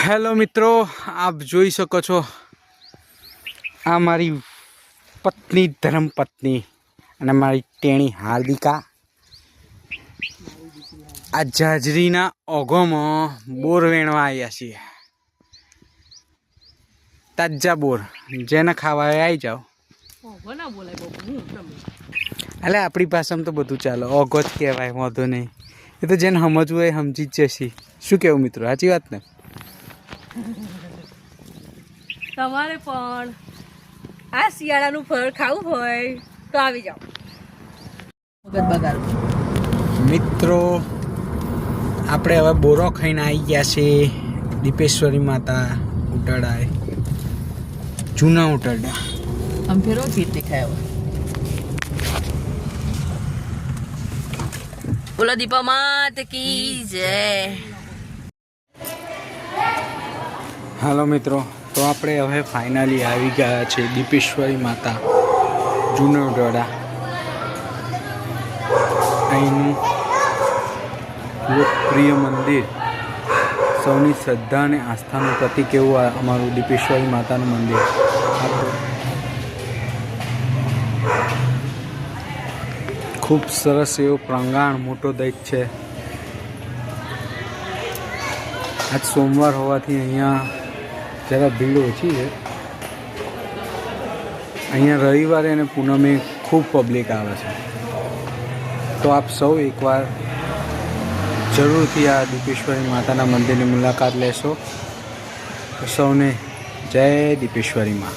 Hello મિત્રો, આપ જોઈ શકો છો આ મારી પત્ની ધર્મપત્ની અને મારી ટેણી હાર્દિકા આ જાજરીના ઓઘોમાં બોર વેણવા આવ્યા છીએ. તાજા બોર જેને ખાવા આવી જાઓ. એટલે આપણી ભાષામાં તો બધું ચાલે, ઓઘો જ કહેવાય, વાંધો નહીં. એ તો જેને સમજવું હોય સમજી જ જશે. શું કહેવું મિત્રો, સાચી વાત ને? તમારે પણ આ શિયાળાનું ફળ ખાવું હોય તો આવી જાઓ. મિત્રો આપણે હવે બોરો ખાઈને આવી ગયા છે દીપેશ્વરી માતા ઉટાડાએ, જૂના ઉટાડા. આમ ફેરો ગીત દેખાય. બોલો દીપા માત કી જય. હાલો મિત્રો, તો આપણે હવે ફાઇનલી આવી ગયા છે દીપેશ્વરી માતા જૂના ઉટાડા. અહીંનું લોકપ્રિય મંદિર, સૌની શ્રદ્ધા અને આસ્થાનું પ્રતિક એવું અમારું દીપેશ્વરી માતાનું મંદિર. ખૂબ સરસ એવું પ્રાંગણ, મોટો દૈત છે. આજ સોમવાર હોવાથી અહીંયા જરા ભીડ ઓછી છે. અહીંયા રવિવારે અને પૂનમે ખૂબ પબ્લિક આવે છે. તો આપ સૌ એકવાર જરૂરથી આ દીપેશ્વરી માતાના મંદિરની મુલાકાત લેશો. તો સૌને જય દીપેશ્વરી માં.